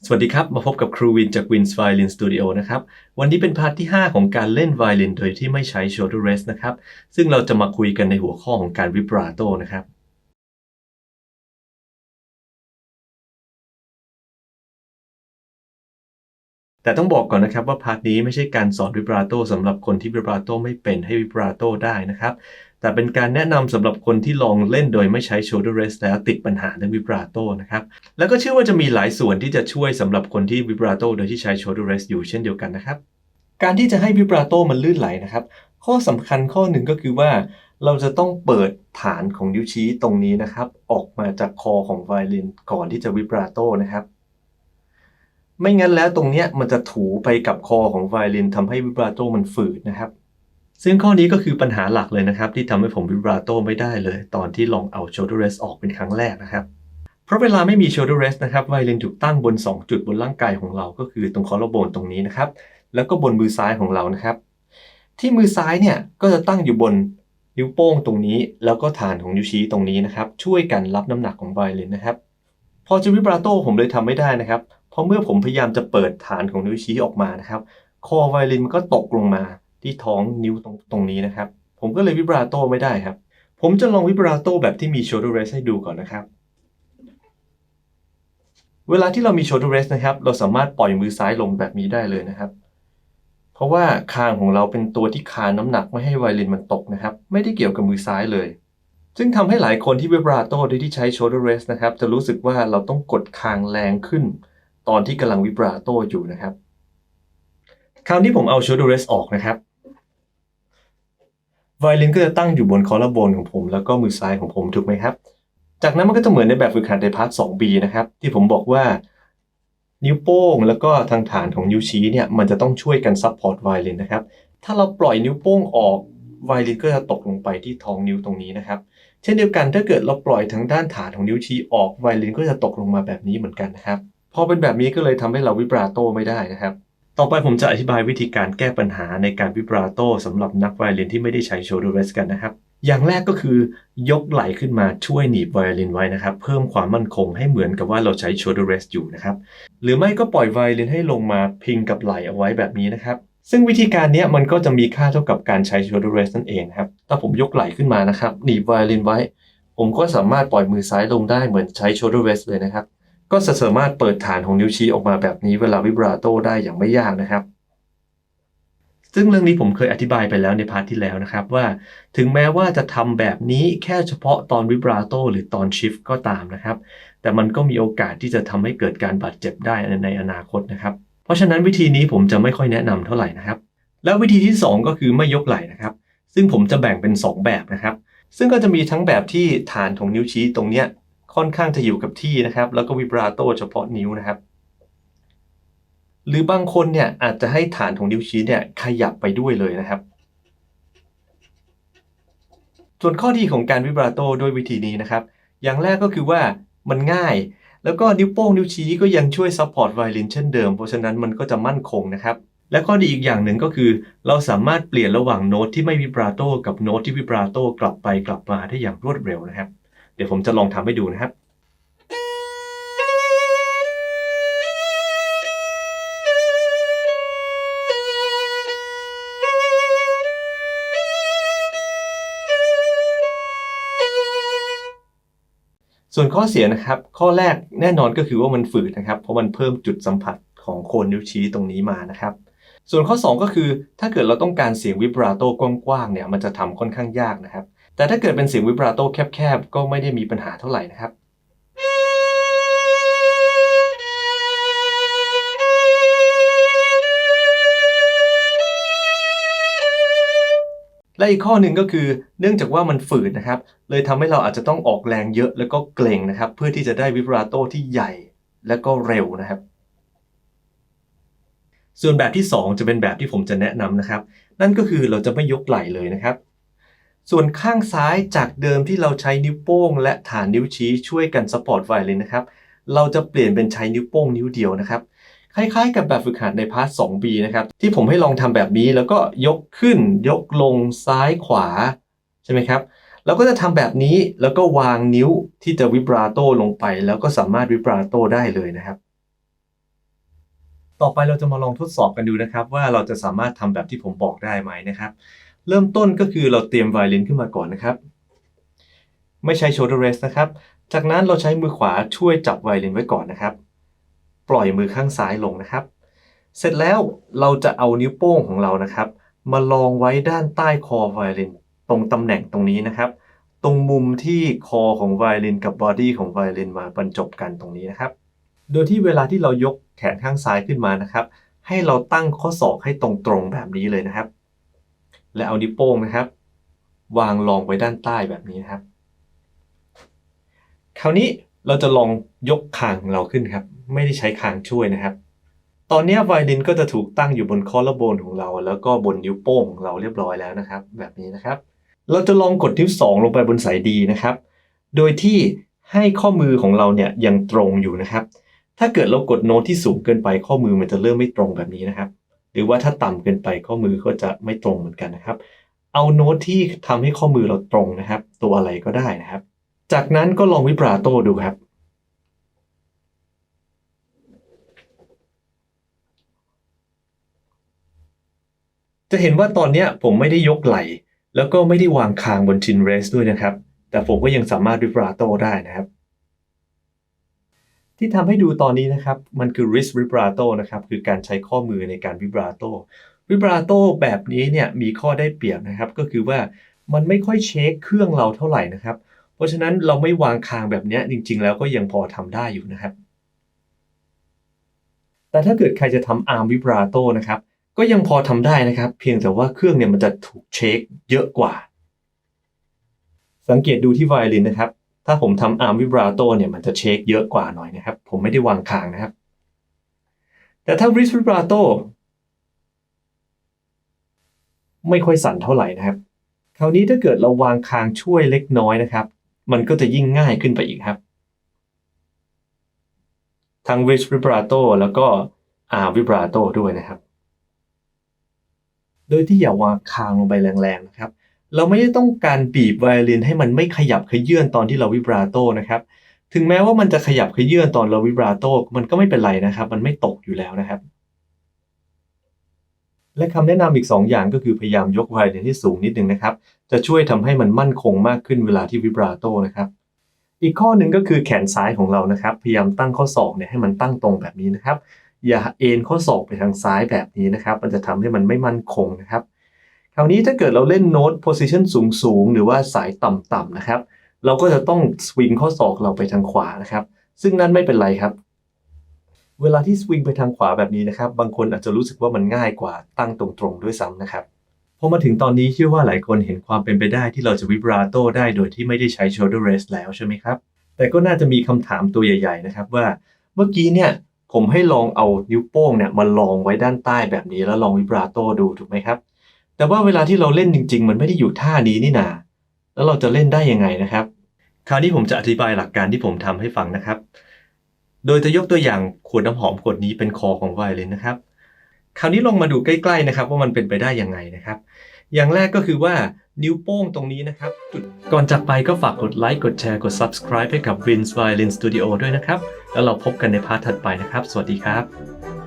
สวัสดีครับมาพบกับครูวินจาก Win's Violin Studio นะครับวันนี้เป็นพาร์ทที่5ของการเล่นไวโอลินโดยที่ไม่ใช้ shoulder rest นะครับซึ่งเราจะมาคุยกันในหัวข้อของการ vibrato นะครับแต่ต้องบอกก่อนนะครับว่าพาร์ทนี้ไม่ใช่การสอน vibrato สำหรับคนที่ vibrato ไม่เป็นให้ vibrato ได้นะครับแต่เป็นการแนะนำสำหรับคนที่ลองเล่นโดยไม่ใช้ shoulder rest แล้วติดปัญหาเรื่อง vibrato นะครับแล้วก็เชื่อว่าจะมีหลายส่วนที่จะช่วยสำหรับคนที่ vibrato โดยที่ใช้ shoulder rest อยู่เช่นเดียวกันนะครับ การที่จะให้วิบราโตมันลื่นไหลนะครับข้อสำคัญข้อหนึ่งก็คือว่าเราจะต้องเปิดฐานของนิ้วชี้ตรงนี้นะครับออกมาจากคอของไวโอลินก่อนที่จะวิบราโตนะครับไม่งั้นแล้วตรงเนี้ยมันจะถูไปกับคอของไวโอลินทำให้วิบราโตมันฝืดนะครับซึ่งข้อนี้ก็คือปัญหาหลักเลยนะครับที่ทำให้ผมวิบราโตไม่ได้เลยตอนที่ลองเอา shoulder rest ออกเป็นครั้งแรกนะครับเพราะเวลาไม่มี shoulder rest นะครับไวโอลินถูกตั้งบน2จุดบนร่างกายของเราก็คือตรงคอลลาโบนตรงนี้นะครับแล้วก็บนมือซ้ายของเรานะครับ ที่มือซ้ายเนี่ยก็จะตั้งอยู่บนนิ้วโป้งตรงนี้แล้วก็ฐานของนิ้วชี้ตรงนี้นะครับช่วยกันรับน้ำหนักของไวโอลินนะครับพอจะวิบราโตผมเลยทำไม่ได้นะครับเพราะเมื่อผมพยายามจะเปิดฐานของนิ้วชี้ออกมานะครับคอไวโอลินก็ตกลงมาที่ท้องนิ้วตรงนี้นะครับผมก็เลยวิบราโตไม่ได้ครับผมจะลองวิบราโตแบบที่มี shoulder rest ให้ดูก่อนนะครับเวลาที่เรามี shoulder rest นะครับเราสามารถปล่อยมือซ้ายลงแบบนี้ได้เลยนะครับ เพราะว่าคางของเราเป็นตัวที่คานน้ำหนักไม่ให้ไวโอลินมันตกนะครับไม่ได้เกี่ยวกับมือซ้ายเลยซึ่งทำให้หลายคนที่วิบราโตโดยที่ใช้ shoulder rest นะครับจะรู้สึกว่าเราต้องกดคางแรงขึ้นตอนที่กำลังวิบราโตอยู่นะครับคราวนี้ผมเอา shoulder rest ออกนะครับไวโอลินก็จะตั้งอยู่บนคอลลาโบนของผมแล้วก็มือซ้ายของผมถูกไหมครับจากนั้นมันก็จะเหมือนในแบบฝึกหัดในพาร์ท 2B นะครับที่ผมบอกว่านิ้วโป้งแล้วก็ทางฐานของนิ้วชี้เนี่ยมันจะต้องช่วยกันซัพพอร์ตไวโอลินนะครับ ถ้าเราปล่อยนิ้วโป้งออกไวโอลินก็จะตกลงไปที่ท้องนิ้วตรงนี้นะครับเช่นเดียวกันถ้าเกิดเราปล่อยทางด้านฐานของนิ้วชี้ออกไวโอลินก็จะตกลงมาแบบนี้เหมือนกันนะครับพอเป็นแบบนี้ก็เลยทำให้เราวิบราโตไม่ได้นะครับต่อไปผมจะอธิบายวิธีการแก้ปัญหาในการวิบราโตสำหรับนักไวโอลินที่ไม่ได้ใช้ shoulder rest กันนะครับอย่างแรกก็คือยกไหล่ขึ้นมาช่วยหนีบไวโอลินไว้นะครับเพิ่มความมั่นคงให้เหมือนกับว่าเราใช้ shoulder rest อยู่นะครับหรือไม่ก็ปล่อยไวโอลินให้ลงมาพิงกับไหล่เอาไว้แบบนี้นะครับ ซึ่งวิธีการนี้มันก็จะมีค่าเท่ากับการใช้ shoulder rest นั่นเองครับถ้าผมยกไหล่ขึ้นมานะครับหนีบไวโอลินไว้ผมก็สามารถปล่อยมือซ้ายลงได้เหมือนใช้ shoulder rest เลยนะครับก็จะสามารถเปิดฐานของนิ้วชี้ออกมาแบบนี้เวลาวิบราโตได้อย่างไม่ยากนะครับซึ่งเรื่องนี้ผมเคยอธิบายไปแล้วในพาร์ทที่แล้วนะครับว่าถึงแม้ว่าจะทำแบบนี้แค่เฉพาะตอนวิบราโตหรือตอนชิฟก็ตามนะครับแต่มันก็มีโอกาสที่จะทำให้เกิดการบาดเจ็บได้ในอนาคตนะครับเพราะฉะนั้นวิธีนี้ผมจะไม่ค่อยแนะนำเท่าไหร่นะครับ แล้ววิธีที่2ก็คือไม่ยกไหล่นะครับซึ่งผมจะแบ่งเป็น2แบบนะครับซึ่งก็จะมีทั้งแบบที่ฐานของนิ้วชี้ตรงเนี้ยค่อนข้างจะอยู่กับที่นะครับแล้วก็วิบราโตเฉพาะนิ้วนะครับหรือบางคนเนี่ยอาจจะให้ฐานของนิ้วชี้เนี่ยขยับไปด้วยเลยนะครับส่วนข้อดีของการวิบราโตด้วยวิธีนี้นะครับอย่างแรกก็คือว่ามันง่ายแล้วก็นิ้วโป้งนิ้วชี้ก็ยังช่วยซัพพอร์ตไวโอลินเช่นเดิมเพราะฉะนั้นมันก็จะมั่นคงนะครับ และข้อดีอีกอย่างหนึ่งก็คือเราสามารถเปลี่ยนระหว่างโน้ตที่ไม่วิบราโตกับโน้ตที่วิบราโตกลับไปกลับมาได้อย่างรวดเร็วนะครับเดี๋ยวผมจะลองทำให้ดูนะครับส่วนข้อเสียนะครับข้อแรกแน่นอนก็คือว่ามันฝืดนะครับเพราะมันเพิ่มจุดสัมผัสของโคนนิ้วชี้ตรงนี้มานะครับส่วนข้อ2ก็คือถ้าเกิดเราต้องการเสียงวิบราโตกว้างๆเนี่ยมันจะทำค่อนข้างยากนะครับแต่ถ้าเกิดเป็นเสียงวิบราโตแคบๆก็ไม่ได้มีปัญหาเท่าไหร่นะครับ และอีกข้อหนึ่งก็คือเนื่องจากว่ามันฝืดนะครับเลยทำให้เราอาจจะต้องออกแรงเยอะแล้วก็เกร็งนะครับเพื่อที่จะได้วิบราโตที่ใหญ่และก็เร็วนะครับส่วนแบบที่2จะเป็นแบบที่ผมจะแนะนำนะครับนั่นก็คือเราจะไม่ยกไหล่เลยนะครับส่วนข้างซ้ายจากเดิมที่เราใช้นิ้วโป้งและฐานนิ้วชี้ช่วยกันซัพพอร์ตไวโอลินนะครับเราจะเปลี่ยนเป็นใช้นิ้วโป้งนิ้วเดียวนะครับคล้ายๆกับแบบฝึกหัดในพาร์ท 2B นะครับที่ผมให้ลองทำแบบนี้แล้วก็ยกขึ้นยกลงซ้ายขวาใช่ไหมครับเราก็จะทำแบบนี้แล้วก็วางนิ้วที่จะวิบราโตลงไปแล้วก็สามารถวิบราโตได้เลยนะครับ ต่อไปเราจะมาลองทดสอบกันดูนะครับว่าเราจะสามารถทำแบบที่ผมบอกได้ไหมนะครับเริ่มต้นก็คือเราเตรียมไวโอลินขึ้นมาก่อนนะครับไม่ใช้ shoulder rest นะครับจากนั้นเราใช้มือขวาช่วยจับไวโอลินไว้ก่อนนะครับปล่อยมือข้างซ้ายลงนะครับเสร็จแล้วเราจะเอานิ้วโป้งของเรานะครับมาลองไว้ด้านใต้คอไวโอลินตรงตำแหน่งตรงนี้นะครับตรงมุมที่คอของไวโอลินกับบอดี้ของไวโอลินมาบรรจบกันตรงนี้นะครับโดยที่เวลาที่เรายกแขนข้างซ้ายขึ้นมานะครับให้เราตั้งข้อศอกให้ตรงๆแบบนี้เลยนะครับและเอานิ้วโป้งนะครับวางรองไว้ด้านใต้แบบนี้นะครับคราวนี้เราจะลองยกคางของเราขึ้นครับไม่ได้ใช้คางช่วยนะครับตอนนี้ไวโอลินก็จะถูกตั้งอยู่บนคอลลาโบนของเราแล้วก็บนนิ้วโป้งของเราเรียบร้อยแล้วนะครับแบบนี้นะครับเราจะลองกดนิ้ว2ลงไปบนสายดีนะครับโดยที่ให้ข้อมือของเราเนี่ยยังตรงอยู่นะครับถ้าเกิดเรากดโน้ตที่สูงเกินไปข้อมือมันจะเริ่มไม่ตรงแบบนี้นะครับหรือว่าถ้าต่ำเกินไปข้อมือก็จะไม่ตรงเหมือนกันนะครับเอาโน้ตที่ทำให้ข้อมือเราตรงนะครับตัวอะไรก็ได้นะครับจากนั้นก็ลองวิบราโตดูครับจะเห็นว่าตอนนี้ผมไม่ได้ยกไหล่แล้วก็ไม่ได้วางคางบนชินเรสด้วยนะครับแต่ผมก็ยังสามารถวิบราโตได้นะครับที่ทำให้ดูตอนนี้นะครับมันคือ wrist vibrato นะครับคือการใช้ข้อมือในการ vibrato แบบนี้เนี่ยมีข้อได้เปรียบนะครับก็คือว่ามันไม่ค่อยเช็คเครื่องเราเท่าไหร่นะครับเพราะฉะนั้นเราไม่วางคางแบบนี้จริงๆแล้วก็ยังพอทำได้อยู่นะครับแต่ถ้าเกิดใครจะทำ arm vibrato นะครับก็ยังพอทำได้นะครับเพียงแต่ว่าเครื่องเนี่ยมันจะถูกเช็คเยอะกว่าสังเกตดูที่ไวโอลินนะครับถ้าผมทำ arm vibrato เนี่ยมันจะเช็คเยอะกว่าหน่อยนะครับผมไม่ได้วางคางนะครับแต่ถ้า wrist vibrato ไม่ค่อยสั่นเท่าไหร่นะครับคราวนี้ถ้าเกิดเราวางคางช่วยเล็กน้อยนะครับมันก็จะยิ่งง่ายขึ้นไปอีกครับทั้ง wrist vibrato แล้วก็ arm vibrato ด้วยนะครับโดยที่อย่าวางคางลงไปแรงๆนะครับเราไม่ได้ต้องการบีบไวโอลินให้มันไม่ขยับเขยื้อนตอนที่เราวิบราโตนะครับถึงแม้ว่ามันจะขยับเขยื้อนตอนเราวิบราโตมันก็ไม่เป็นไรนะครับมันไม่ตกอยู่แล้วนะครับและคำแนะนำอีก2อย่างก็คือพยายามยกไวโอลินให้สูงนิดนึงนะครับจะช่วยทำให้มันมั่นคงมากขึ้นเวลาที่วิบราโตนะครับอีกข้อหนึ่งก็คือแขนซ้ายของเรานะครับพยายามตั้งข้อศอกเนี่ยให้มันตั้งตรงแบบนี้นะครับอย่าเอ็นข้อศอกไปทางซ้ายแบบนี้นะครับมันจะทำให้มันไม่มั่นคงนะครับคราวนี้ถ้าเกิดเราเล่นโน้ต position สูงหรือว่าสายต่ำๆนะครับเราก็จะต้องสวิงข้อศอกเราไปทางขวานะครับซึ่งนั่นไม่เป็นไรครับเวลาที่สวิงไปทางขวาแบบนี้นะครับบางคนอาจจะรู้สึกว่ามันง่ายกว่าตั้งตรงๆด้วยซ้ำนะครับพอมาถึงตอนนี้เชื่อว่าหลายคนเห็นความเป็นไปได้ที่เราจะวิบราโตได้โดยที่ไม่ได้ใช้ shoulder rest แล้วใช่ไหมครับแต่ก็น่าจะมีคำถามตัวใหญ่ๆนะครับว่าเมื่อกี้เนี่ยผมให้ลองเอานิ้วโป้งเนี่ยมาลองไว้ด้านใต้แบบนี้แล้วลองวิบราโตดูถูกไหมครับแต่ว่าเวลาที่เราเล่นจริงๆมันไม่ได้อยู่ท่านี้นี่นาแล้วเราจะเล่นได้ยังไงนะครับคราวนี้ผมจะอธิบายหลักการที่ผมทำให้ฟังนะครับโดยจะยกตัวอย่างขวดน้ำหอมขวดนี้เป็นคอของไวโอลินนะครับคราวนี้ลองมาดูใกล้ๆนะครับว่ามันเป็นไปได้ยังไงนะครับอย่างแรกก็คือว่านิ้วโป้งตรงนี้นะครับก่อนจากไปก็ฝากกดไลค์กดแชร์กด Subscribe ให้กับ Vince Violin Studio ด้วยนะครับแล้วเราพบกันในพาร์ทถัดไปนะครับสวัสดีครับ